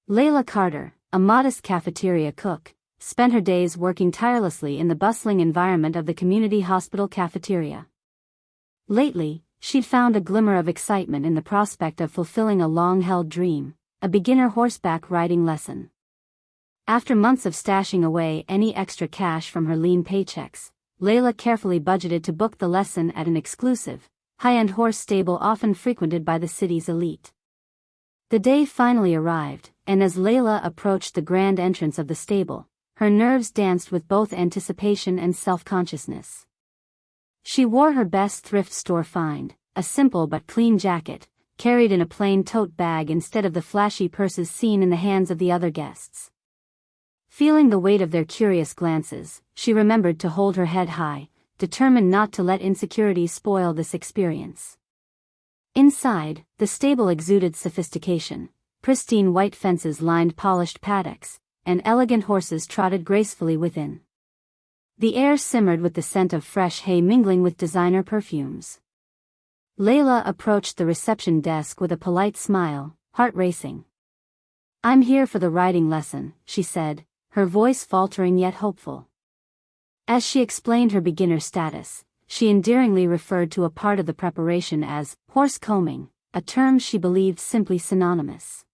Layla Carter, a modest cafeteria cook, spent her days working tirelessly in the bustling environment of the community hospital cafeteria. Lately, she'd found a glimmer of excitement in the prospect of fulfilling a long-held dream, a beginner horseback riding lesson. After months of stashing away any extra cash from her lean paychecks, Layla carefully budgeted to book the lesson at an exclusive, high-end horse stable often frequented by the city's elite. The day finally arrived, and as Layla approached the grand entrance of the stable, her nerves danced with both anticipation and self-consciousness. She wore her best thrift store find, a simple but clean jacket, carried in a plain tote bag instead of the flashy purses seen in the hands of the other guests. Feeling the weight of their curious glances, she remembered to hold her head high, determined not to let insecurity spoil this experience. Inside, the stable exuded sophistication. Pristine white fences lined polished paddocks, and elegant horses trotted gracefully within. The air simmered with the scent of fresh hay mingling with designer perfumes. Layla approached the reception desk with a polite smile, heart racing. "I'm here for the riding lesson," she said, her voice faltering yet hopeful. As she explained her beginner status, she endearingly referred to a part of the preparation as horse combing, a term she believed simply synonymous.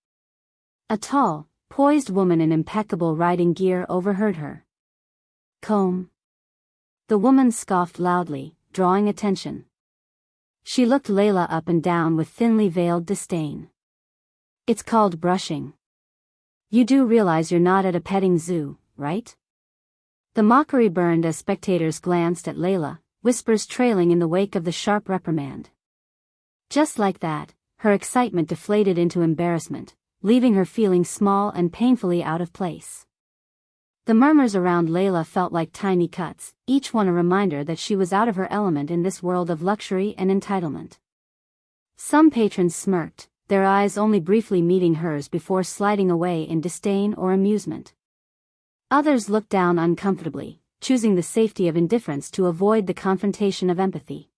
A tall, poised woman in impeccable riding gear overheard her. "Comb?" The woman scoffed loudly, drawing attention. She looked Layla up and down with thinly veiled disdain. "It's called brushing. You do realize you're not at a petting zoo, right?" The mockery burned as spectators glanced at Layla, whispers trailing in the wake of the sharp reprimand. Just like that, her excitement deflated into embarrassment, leaving her feeling small and painfully out of place. The murmurs around Layla felt like tiny cuts, each one a reminder that she was out of her element in this world of luxury and entitlement. Some patrons smirked, their eyes only briefly meeting hers before sliding away in disdain or amusement. Others looked down uncomfortably, choosing the safety of indifference to avoid the confrontation of empathy.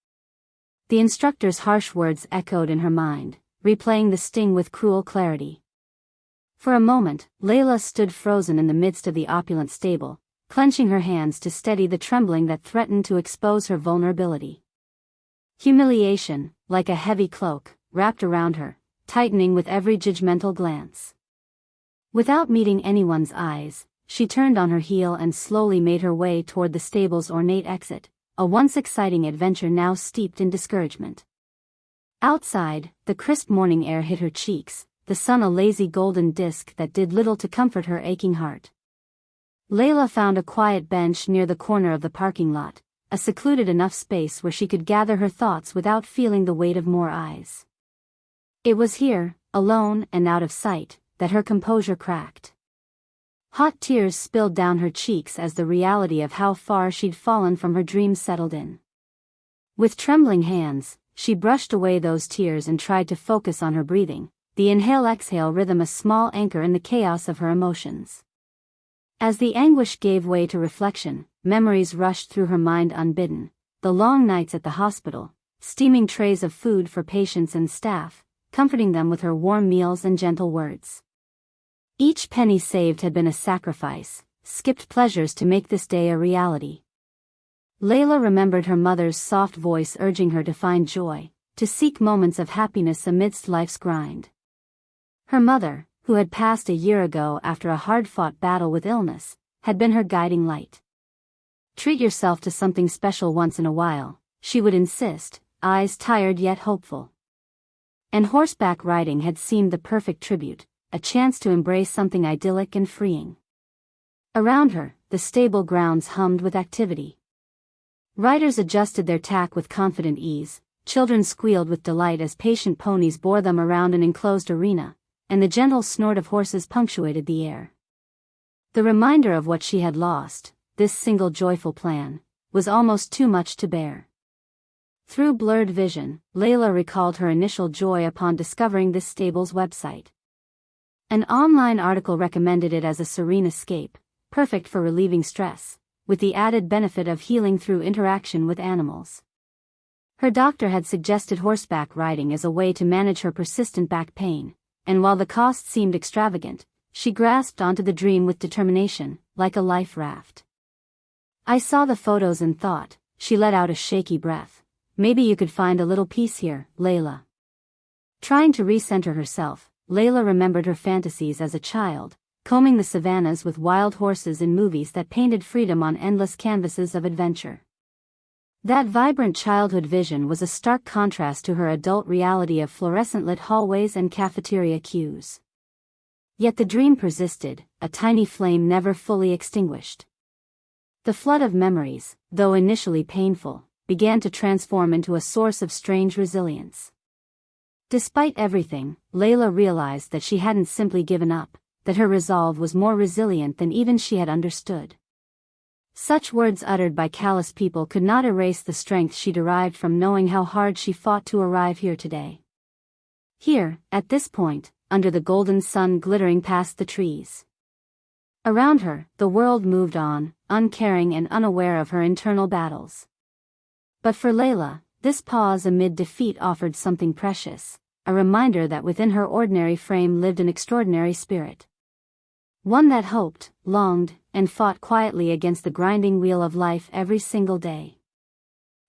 The instructor's harsh words echoed in her mind, replaying the sting with cruel clarity. For a moment, Layla stood frozen in the midst of the opulent stable, clenching her hands to steady the trembling that threatened to expose her vulnerability. Humiliation, like a heavy cloak, wrapped around her, tightening with every judgmental glance. Without meeting anyone's eyes, she turned on her heel and slowly made her way toward the stable's ornate exit, a once exciting adventure now steeped in discouragement. Outside, the crisp morning air hit her cheeks, the sun a lazy golden disk that did little to comfort her aching heart. Layla found a quiet bench near the corner of the parking lot, a secluded enough space where she could gather her thoughts without feeling the weight of more eyes. It was here, alone and out of sight, that her composure cracked. Hot tears spilled down her cheeks as the reality of how far she'd fallen from her dreams settled in. With trembling hands, she brushed away those tears and tried to focus on her breathing, the inhale-exhale rhythm a small anchor in the chaos of her emotions. As the anguish gave way to reflection, memories rushed through her mind unbidden, the long nights at the hospital, steaming trays of food for patients and staff, comforting them with her warm meals and gentle words. Each penny saved had been a sacrifice, skipped pleasures to make this day a reality. Layla remembered her mother's soft voice urging her to find joy, to seek moments of happiness amidst life's grind. Her mother, who had passed a year ago after a hard-fought battle with illness, had been her guiding light. "Treat yourself to something special once in a while," she would insist, eyes tired yet hopeful. And horseback riding had seemed the perfect tribute, a chance to embrace something idyllic and freeing. Around her, the stable grounds hummed with activity. Riders adjusted their tack with confident ease, children squealed with delight as patient ponies bore them around an enclosed arena, and the gentle snort of horses punctuated the air. The reminder of what she had lost, this single joyful plan, was almost too much to bear. Through blurred vision, Layla recalled her initial joy upon discovering this stable's website. An online article recommended it as a serene escape, perfect for relieving stress, with the added benefit of healing through interaction with animals. Her doctor had suggested horseback riding as a way to manage her persistent back pain, and while the cost seemed extravagant, she grasped onto the dream with determination, like a life raft. "I saw the photos and thought," she let out a shaky breath, "maybe you could find a little peace here, Layla." Trying to recenter herself, Layla remembered her fantasies as a child, combing the savannas with wild horses in movies that painted freedom on endless canvases of adventure. That vibrant childhood vision was a stark contrast to her adult reality of fluorescent-lit hallways and cafeteria queues. Yet the dream persisted, a tiny flame never fully extinguished. The flood of memories, though initially painful, began to transform into a source of strange resilience. Despite everything, Layla realized that she hadn't simply given up, that her resolve was more resilient than even she had understood. Such words uttered by callous people could not erase the strength she derived from knowing how hard she fought to arrive here today. Here, at this point, under the golden sun glittering past the trees. Around her, the world moved on, uncaring and unaware of her internal battles. But for Layla, this pause amid defeat offered something precious, a reminder that within her ordinary frame lived an extraordinary spirit. One that hoped, longed, and fought quietly against the grinding wheel of life every single day.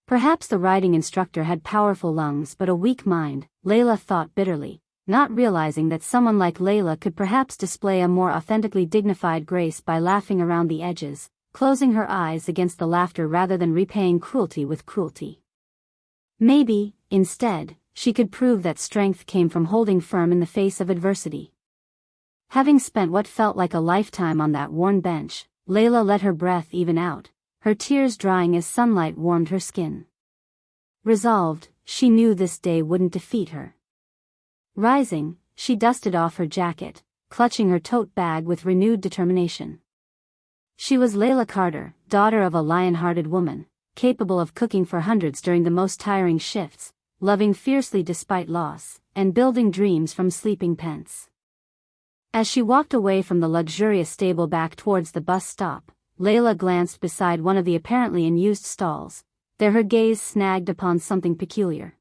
Perhaps the riding instructor had powerful lungs but a weak mind, Layla thought bitterly, not realizing that someone like Layla could perhaps display a more authentically dignified grace by laughing around the edges, closing her eyes against the laughter rather than repaying cruelty with cruelty. Maybe, instead, she could prove that strength came from holding firm in the face of adversity. Having spent what felt like a lifetime on that worn bench, Layla let her breath even out, her tears drying as sunlight warmed her skin. Resolved, she knew this day wouldn't defeat her. Rising, she dusted off her jacket, clutching her tote bag with renewed determination. She was Layla Carter, daughter of a lion-hearted woman, capable of cooking for hundreds during the most tiring shifts, loving fiercely despite loss, and building dreams from sleeping pence. As she walked away from the luxurious stable back towards the bus stop, Layla glanced beside one of the apparently unused stalls. There her gaze snagged upon something peculiar.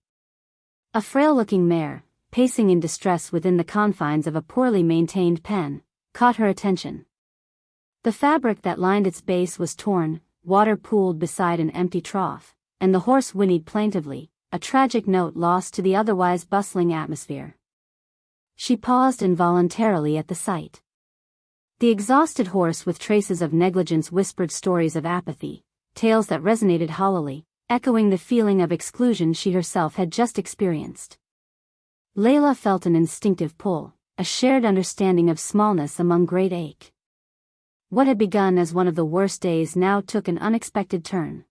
A frail-looking mare, pacing in distress within the confines of a poorly maintained pen, caught her attention. The fabric that lined its base was torn, water pooled beside an empty trough, and the horse whinnied plaintively, a tragic note lost to the otherwise bustling atmosphere. She paused involuntarily at the sight. The exhausted horse with traces of negligence whispered stories of apathy, tales that resonated hollowly, echoing the feeling of exclusion she herself had just experienced. Layla felt an instinctive pull, a shared understanding of smallness among great ache. What had begun as one of the worst days now took an unexpected turn.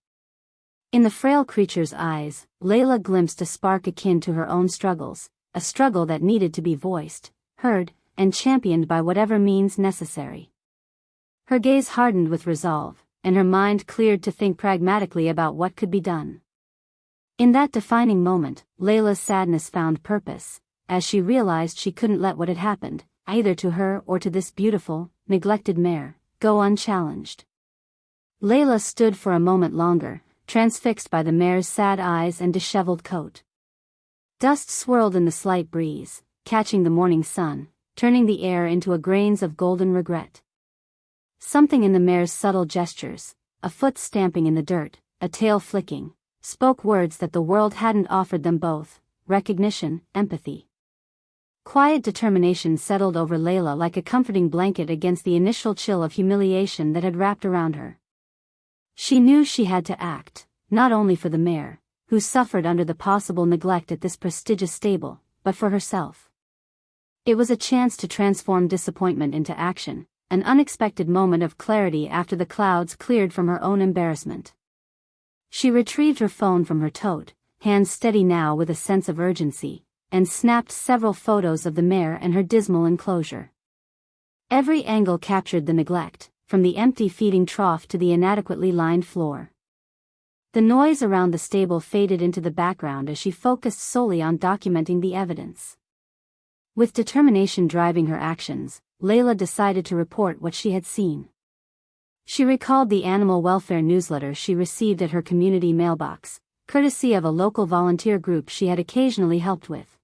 In the frail creature's eyes, Layla glimpsed a spark akin to her own struggles, a struggle that needed to be voiced, heard, and championed by whatever means necessary. Her gaze hardened with resolve, and her mind cleared to think pragmatically about what could be done. In that defining moment, Layla's sadness found purpose, as she realized she couldn't let what had happened, either to her or to this beautiful, neglected mare, go unchallenged. Layla stood for a moment longer, transfixed by the mare's sad eyes and disheveled coat. Dust swirled in the slight breeze, catching the morning sun, turning the air into a grains of golden regret. Something in the mare's subtle gestures, a foot stamping in the dirt, a tail flicking, spoke words that the world hadn't offered them both: recognition, empathy. Quiet determination settled over Layla like a comforting blanket against the initial chill of humiliation that had wrapped around her. She knew she had to act, not only for the mare, who suffered under the possible neglect at this prestigious stable, but for herself. It was a chance to transform disappointment into action, an unexpected moment of clarity after the clouds cleared from her own embarrassment. She retrieved her phone from her tote, hands steady now with a sense of urgency, and snapped several photos of the mare and her dismal enclosure. Every angle captured the neglect, from the empty feeding trough to the inadequately lined floor. The noise around the stable faded into the background as she focused solely on documenting the evidence. With determination driving her actions, Layla decided to report what she had seen. She recalled the animal welfare newsletter she received at her community mailbox, courtesy of a local volunteer group she had occasionally helped with.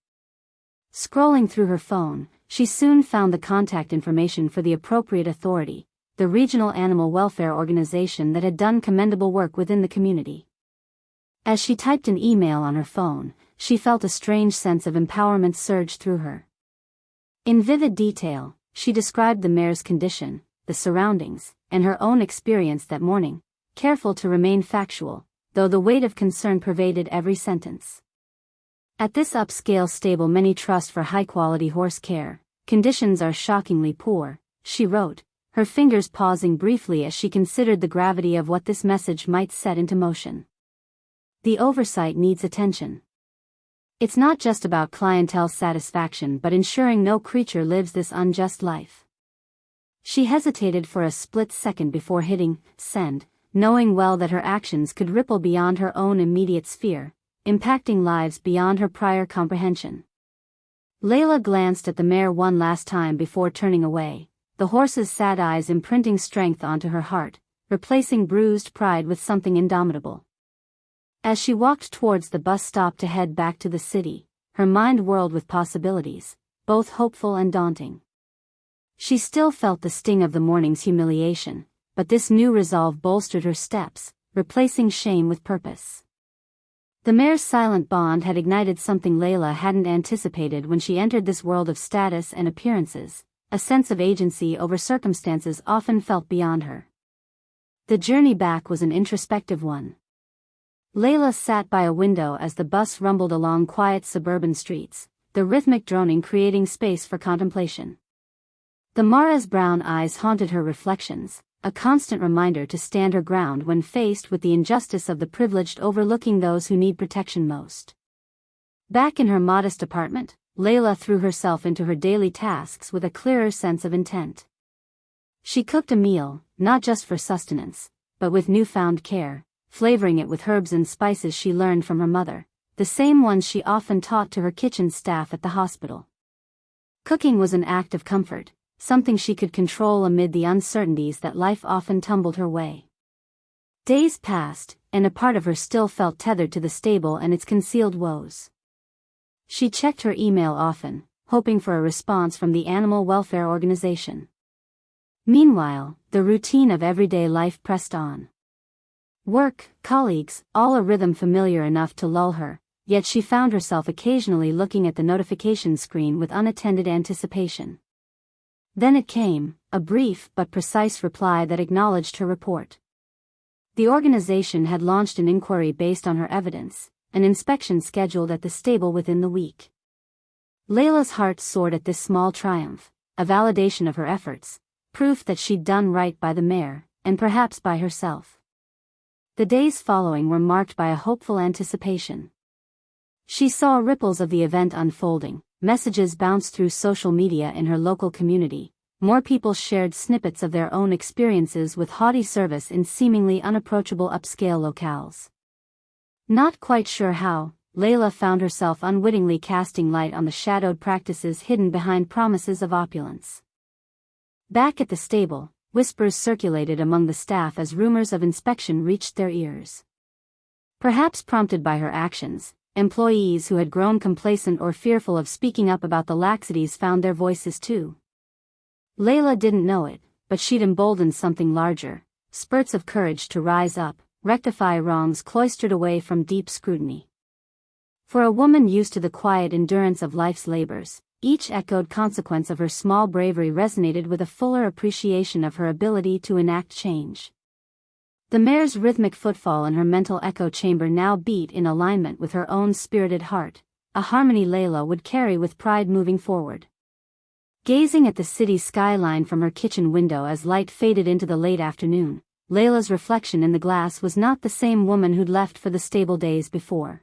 Scrolling through her phone, she soon found the contact information for the appropriate authority, the regional animal welfare organization that had done commendable work within the community. As she typed an email on her phone, she felt a strange sense of empowerment surge through her. In vivid detail, she described the mare's condition, the surroundings, and her own experience that morning, careful to remain factual, though the weight of concern pervaded every sentence. At this upscale stable many trust for high-quality horse care, conditions are shockingly poor, she wrote, her fingers pausing briefly as she considered the gravity of what this message might set into motion. The oversight needs attention. It's not just about clientele satisfaction but ensuring no creature lives this unjust life. She hesitated for a split second before hitting send, knowing well that her actions could ripple beyond her own immediate sphere, impacting lives beyond her prior comprehension. Layla glanced at the mare one last time before turning away, the horse's sad eyes imprinting strength onto her heart, replacing bruised pride with something indomitable. As she walked towards the bus stop to head back to the city, her mind whirled with possibilities, both hopeful and daunting. She still felt the sting of the morning's humiliation, but this new resolve bolstered her steps, replacing shame with purpose. The mare's silent bond had ignited something Layla hadn't anticipated when she entered this world of status and appearances, a sense of agency over circumstances often felt beyond her. The journey back was an introspective one. Layla sat by a window as the bus rumbled along quiet suburban streets, the rhythmic droning creating space for contemplation. The mare's brown eyes haunted her reflections, a constant reminder to stand her ground when faced with the injustice of the privileged overlooking those who need protection most. Back in her modest apartment, Layla threw herself into her daily tasks with a clearer sense of intent. She cooked a meal, not just for sustenance, but with newfound care, flavoring it with herbs and spices she learned from her mother, the same ones she often taught to her kitchen staff at the hospital. Cooking was an act of comfort, something she could control amid the uncertainties that life often tumbled her way. Days passed, and a part of her still felt tethered to the stable and its concealed woes. She checked her email often, hoping for a response from the animal welfare organization. Meanwhile, the routine of everyday life pressed on. Work, colleagues, all a rhythm familiar enough to lull her, yet she found herself occasionally looking at the notification screen with unattended anticipation. Then it came, a brief but precise reply that acknowledged her report. The organization had launched an inquiry based on her evidence, an inspection scheduled at the stable within the week. Layla's heart soared at this small triumph, a validation of her efforts, proof that she'd done right by the mare, and perhaps by herself. The days following were marked by a hopeful anticipation. She saw ripples of the event unfolding, messages bounced through social media in her local community, more people shared snippets of their own experiences with haughty service in seemingly unapproachable upscale locales. Not quite sure how, Layla found herself unwittingly casting light on the shadowed practices hidden behind promises of opulence. Back at the stable, whispers circulated among the staff as rumors of inspection reached their ears. Perhaps prompted by her actions, employees who had grown complacent or fearful of speaking up about the laxities found their voices too. Layla didn't know it, but she'd emboldened something larger, spurts of courage to rise up, rectify wrongs cloistered away from deep scrutiny. For a woman used to the quiet endurance of life's labors, each echoed consequence of her small bravery resonated with a fuller appreciation of her ability to enact change. The mare's rhythmic footfall in her mental echo chamber now beat in alignment with her own spirited heart, a harmony Layla would carry with pride moving forward. Gazing at the city's skyline from her kitchen window as light faded into the late afternoon, Layla's reflection in the glass was not the same woman who'd left for the stable days before.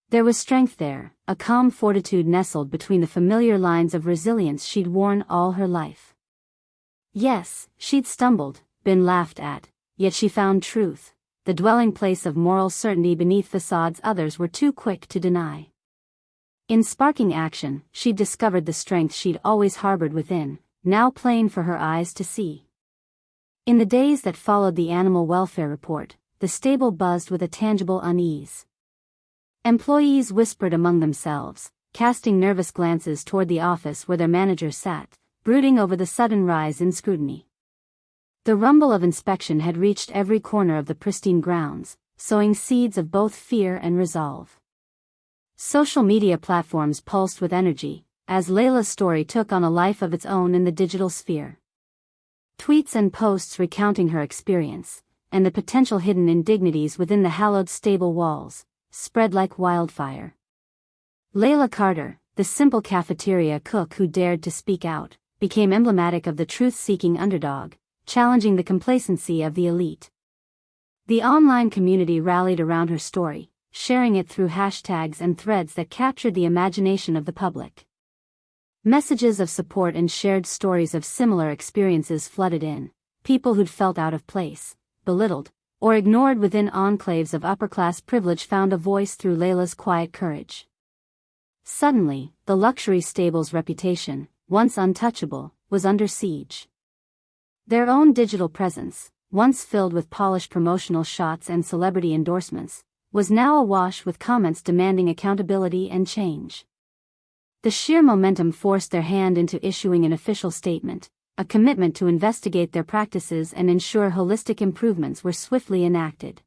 There was strength there, a calm fortitude nestled between the familiar lines of resilience she'd worn all her life. Yes, she'd stumbled, been laughed at, yet she found truth, the dwelling place of moral certainty beneath facades others were too quick to deny. In sparking action, she'd discovered the strength she'd always harbored within, now plain for her eyes to see. In the days that followed the animal welfare report, the stable buzzed with a tangible unease. Employees whispered among themselves, casting nervous glances toward the office where their manager sat, brooding over the sudden rise in scrutiny. The rumble of inspection had reached every corner of the pristine grounds, sowing seeds of both fear and resolve. Social media platforms pulsed with energy, as Layla's story took on a life of its own in the digital sphere. Tweets and posts recounting her experience, and the potential hidden indignities within the hallowed stable walls, spread like wildfire. Layla Carter, the simple cafeteria cook who dared to speak out, became emblematic of the truth-seeking underdog, challenging the complacency of the elite. The online community rallied around her story, sharing it through hashtags and threads that captured the imagination of the public. Messages of support and shared stories of similar experiences flooded in. People who'd felt out of place, belittled, or ignored within enclaves of upper-class privilege found a voice through Layla's quiet courage. Suddenly, the luxury stable's reputation, once untouchable, was under siege. Their own digital presence, once filled with polished promotional shots and celebrity endorsements, was now awash with comments demanding accountability and change. The sheer momentum forced their hand into issuing an official statement, a commitment to investigate their practices and ensure holistic improvements were swiftly enacted.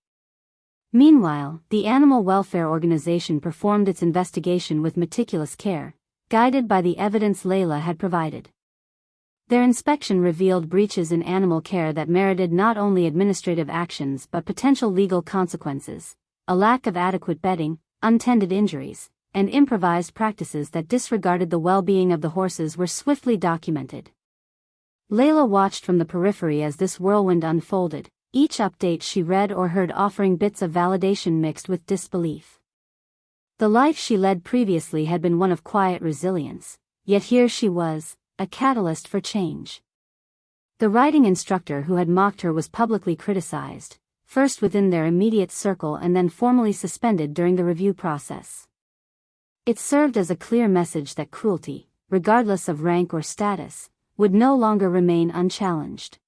Meanwhile, the animal welfare organization performed its investigation with meticulous care, guided by the evidence Layla had provided. Their inspection revealed breaches in animal care that merited not only administrative actions but potential legal consequences, a lack of adequate bedding, untended injuries, and improvised practices that disregarded the well-being of the horses were swiftly documented. Layla watched from the periphery as this whirlwind unfolded, each update she read or heard offering bits of validation mixed with disbelief. The life she led previously had been one of quiet resilience, yet here she was, a catalyst for change. The riding instructor who had mocked her was publicly criticized, first within their immediate circle and then formally suspended during the review process. It served as a clear message that cruelty, regardless of rank or status, would no longer remain unchallenged.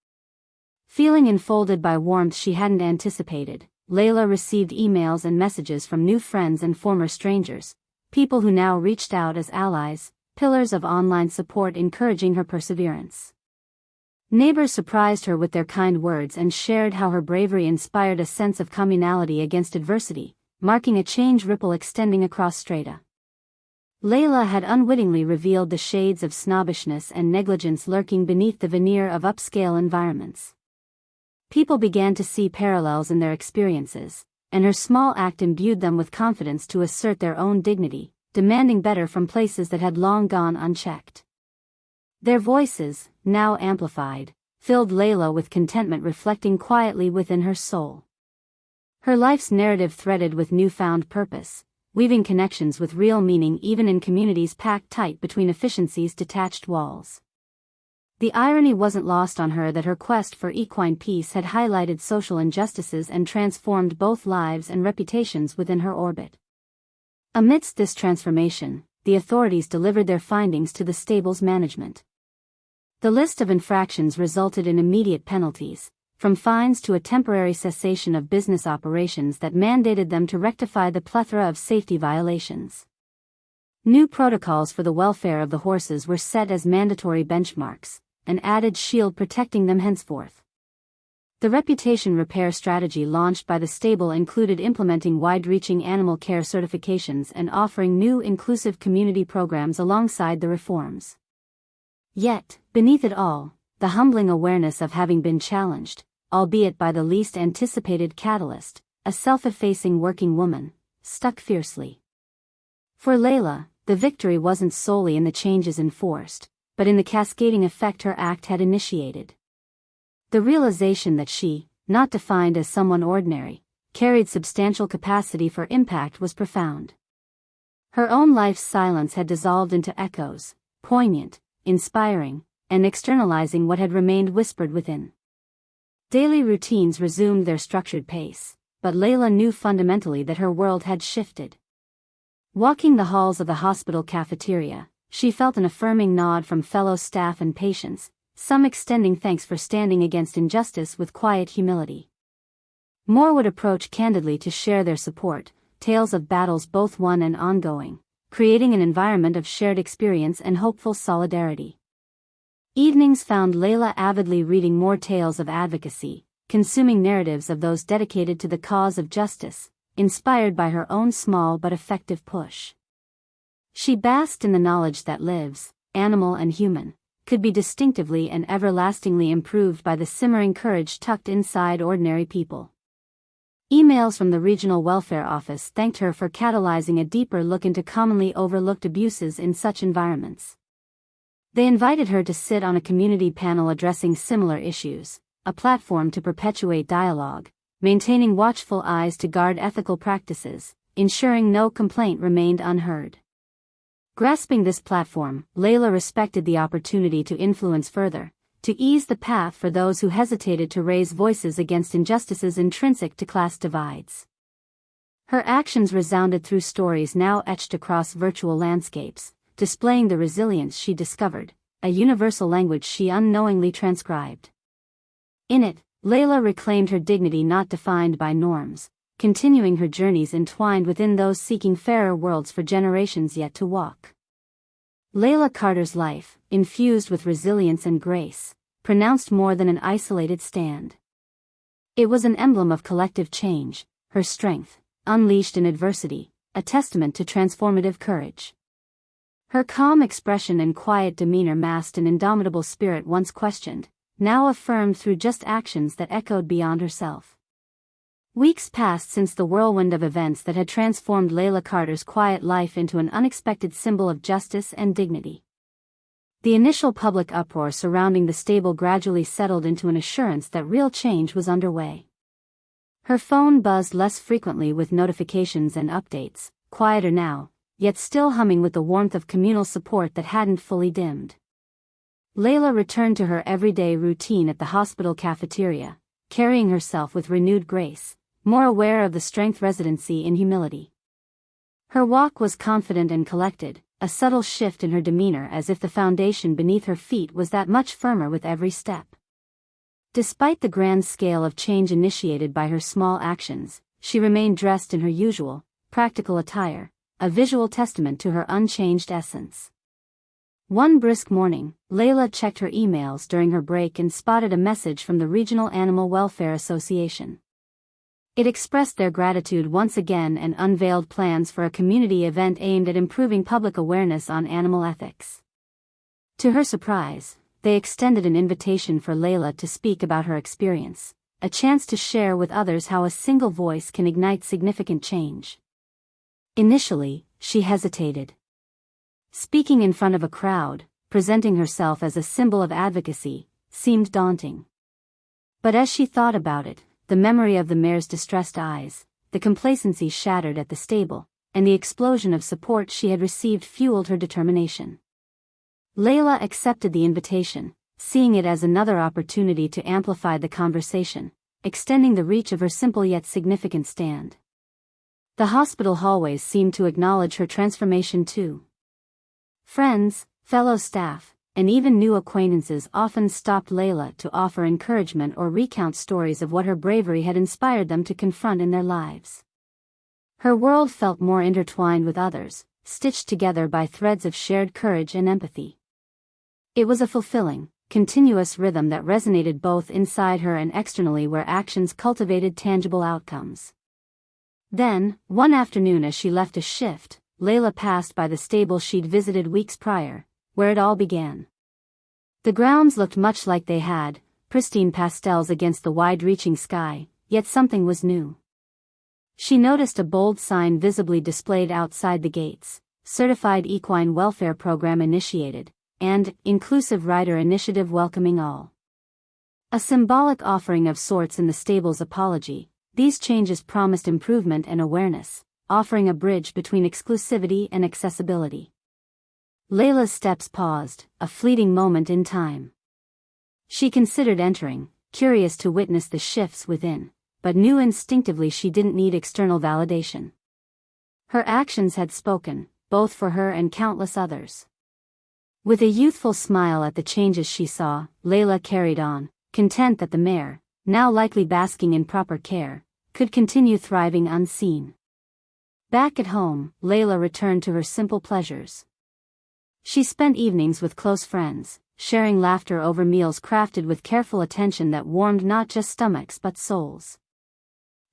Feeling enfolded by warmth she hadn't anticipated, Layla received emails and messages from new friends and former strangers, people who now reached out as allies, pillars of online support encouraging her perseverance. Neighbors surprised her with their kind words and shared how her bravery inspired a sense of communality against adversity, marking a change ripple extending across strata. Layla had unwittingly revealed the shades of snobbishness and negligence lurking beneath the veneer of upscale environments. People began to see parallels in their experiences, and her small act imbued them with confidence to assert their own dignity, demanding better from places that had long gone unchecked. Their voices, now amplified, filled Layla with contentment reflecting quietly within her soul. Her life's narrative threaded with newfound purpose, weaving connections with real meaning even in communities packed tight between efficiency's detached walls. The irony wasn't lost on her that her quest for equine peace had highlighted social injustices and transformed both lives and reputations within her orbit. Amidst this transformation, the authorities delivered their findings to the stable's management. The list of infractions resulted in immediate penalties, from fines to a temporary cessation of business operations that mandated them to rectify the plethora of safety violations. New protocols for the welfare of the horses were set as mandatory benchmarks, an added shield protecting them henceforth. The reputation repair strategy launched by the stable included implementing wide-reaching animal care certifications and offering new inclusive community programs alongside the reforms. Yet, beneath it all, the humbling awareness of having been challenged, albeit by the least anticipated catalyst, a self-effacing working woman, stuck fiercely. For Layla, the victory wasn't solely in the changes enforced, but in the cascading effect her act had initiated. The realization that she, not defined as someone ordinary, carried substantial capacity for impact was profound. Her own life's silence had dissolved into echoes, poignant, inspiring, and externalizing what had remained whispered within. Daily routines resumed their structured pace, but Layla knew fundamentally that her world had shifted. Walking the halls of the hospital cafeteria, she felt an affirming nod from fellow staff and patients, some extending thanks for standing against injustice with quiet humility. More would approach candidly to share their support, tales of battles both won and ongoing, creating an environment of shared experience and hopeful solidarity. Evenings found Layla avidly reading more tales of advocacy, consuming narratives of those dedicated to the cause of justice, inspired by her own small but effective push. She basked in the knowledge that lives, animal and human, could be distinctively and everlastingly improved by the simmering courage tucked inside ordinary people. Emails from the Regional Welfare Office thanked her for catalyzing a deeper look into commonly overlooked abuses in such environments. They invited her to sit on a community panel addressing similar issues, a platform to perpetuate dialogue, maintaining watchful eyes to guard ethical practices, ensuring no complaint remained unheard. Grasping this platform, Layla respected the opportunity to influence further, to ease the path for those who hesitated to raise voices against injustices intrinsic to class divides. Her actions resounded through stories now etched across virtual landscapes, displaying the resilience she discovered, a universal language she unknowingly transcribed. In it, Layla reclaimed her dignity not defined by norms, continuing her journeys entwined within those seeking fairer worlds for generations yet to walk. Layla Carter's life, infused with resilience and grace, pronounced more than an isolated stand. It was an emblem of collective change, her strength, unleashed in adversity, a testament to transformative courage. Her calm expression and quiet demeanor masked an indomitable spirit once questioned, now affirmed through just actions that echoed beyond herself. Weeks passed since the whirlwind of events that had transformed Layla Carter's quiet life into an unexpected symbol of justice and dignity. The initial public uproar surrounding the stable gradually settled into an assurance that real change was underway. Her phone buzzed less frequently with notifications and updates, quieter now, yet still humming with the warmth of communal support that hadn't fully dimmed. Layla returned to her everyday routine at the hospital cafeteria, carrying herself with renewed grace, more aware of the strength residency in humility. Her walk was confident and collected, a subtle shift in her demeanor as if the foundation beneath her feet was that much firmer with every step. Despite the grand scale of change initiated by her small actions, she remained dressed in her usual, practical attire, a visual testament to her unchanged essence. One brisk morning, Layla checked her emails during her break and spotted a message from the Regional Animal Welfare Association. It expressed their gratitude once again and unveiled plans for a community event aimed at improving public awareness on animal ethics. To her surprise, they extended an invitation for Layla to speak about her experience, a chance to share with others how a single voice can ignite significant change. Initially, she hesitated. Speaking in front of a crowd, presenting herself as a symbol of advocacy, seemed daunting. But as she thought about it, the memory of the mare's distressed eyes, the complacency shattered at the stable, and the explosion of support she had received fueled her determination. Layla accepted the invitation, seeing it as another opportunity to amplify the conversation, extending the reach of her simple yet significant stand. The hospital hallways seemed to acknowledge her transformation too. Friends, fellow staff, and even new acquaintances often stopped Layla to offer encouragement or recount stories of what her bravery had inspired them to confront in their lives. Her world felt more intertwined with others, stitched together by threads of shared courage and empathy. It was a fulfilling, continuous rhythm that resonated both inside her and externally, where actions cultivated tangible outcomes. Then, one afternoon as she left a shift, Layla passed by the stable she'd visited weeks prior, where it all began. The grounds looked much like they had, pristine pastels against the wide-reaching sky, yet something was new. She noticed a bold sign visibly displayed outside the gates, Certified Equine Welfare Program Initiated, and Inclusive Rider Initiative Welcoming All. A symbolic offering of sorts in the stable's apology, these changes promised improvement and awareness, offering a bridge between exclusivity and accessibility. Layla's steps paused, a fleeting moment in time. She considered entering, curious to witness the shifts within, but knew instinctively she didn't need external validation. Her actions had spoken, both for her and countless others. With a youthful smile at the changes she saw, Layla carried on, content that the mare, now likely basking in proper care, could continue thriving unseen. Back at home, Layla returned to her simple pleasures. She spent evenings with close friends, sharing laughter over meals crafted with careful attention that warmed not just stomachs but souls.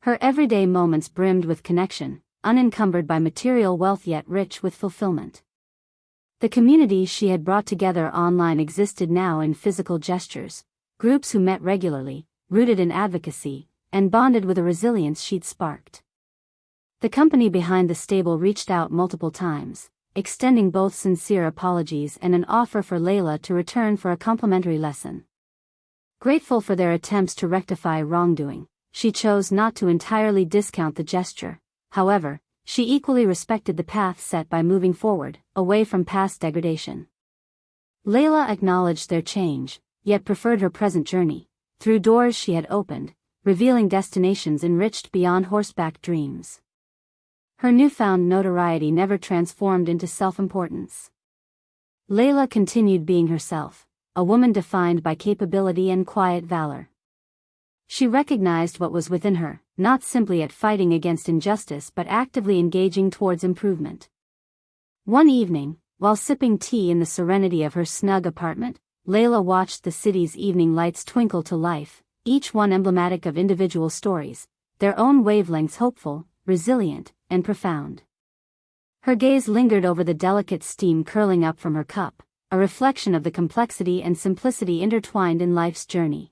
Her everyday moments brimmed with connection, unencumbered by material wealth yet rich with fulfillment. The community she had brought together online existed now in physical gestures, groups who met regularly, rooted in advocacy, and bonded with a resilience she'd sparked. The company behind the stable reached out multiple times, extending both sincere apologies and an offer for Layla to return for a complimentary lesson. Grateful for their attempts to rectify wrongdoing, she chose not to entirely discount the gesture. However, she equally respected the path set by moving forward, away from past degradation. Layla acknowledged their change, yet preferred her present journey, through doors she had opened, revealing destinations enriched beyond horseback dreams. Her newfound notoriety never transformed into self-importance. Layla continued being herself, a woman defined by capability and quiet valor. She recognized what was within her, not simply at fighting against injustice but actively engaging towards improvement. One evening, while sipping tea in the serenity of her snug apartment, Layla watched the city's evening lights twinkle to life, each one emblematic of individual stories, their own wavelengths hopeful, resilient, and profound. Her gaze lingered over the delicate steam curling up from her cup, a reflection of the complexity and simplicity intertwined in life's journey.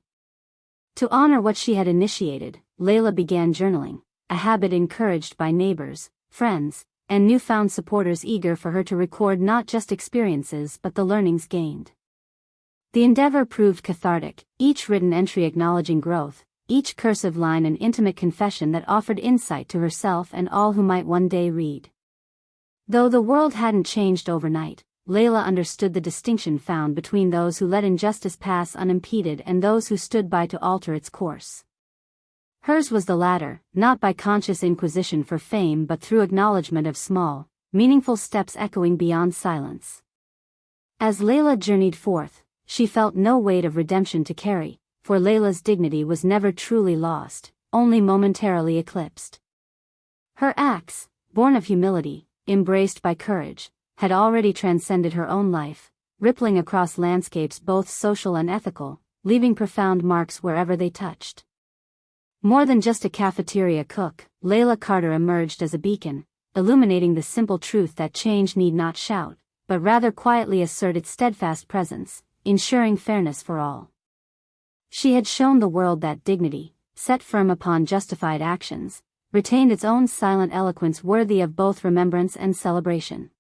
To honor what she had initiated, Layla began journaling, a habit encouraged by neighbors, friends, and newfound supporters eager for her to record not just experiences but the learnings gained. The endeavor proved cathartic, each written entry acknowledging growth, each cursive line an intimate confession that offered insight to herself and all who might one day read. Though the world hadn't changed overnight, Layla understood the distinction found between those who let injustice pass unimpeded and those who stood by to alter its course. Hers was the latter, not by conscious inquisition for fame but through acknowledgement of small, meaningful steps echoing beyond silence. As Layla journeyed forth, she felt no weight of redemption to carry, for Layla's dignity was never truly lost, only momentarily eclipsed. Her acts, born of humility, embraced by courage, had already transcended her own life, rippling across landscapes both social and ethical, leaving profound marks wherever they touched. More than just a cafeteria cook, Layla Carter emerged as a beacon, illuminating the simple truth that change need not shout, but rather quietly assert its steadfast presence, ensuring fairness for all. She had shown the world that dignity, set firm upon justified actions, retained its own silent eloquence worthy of both remembrance and celebration.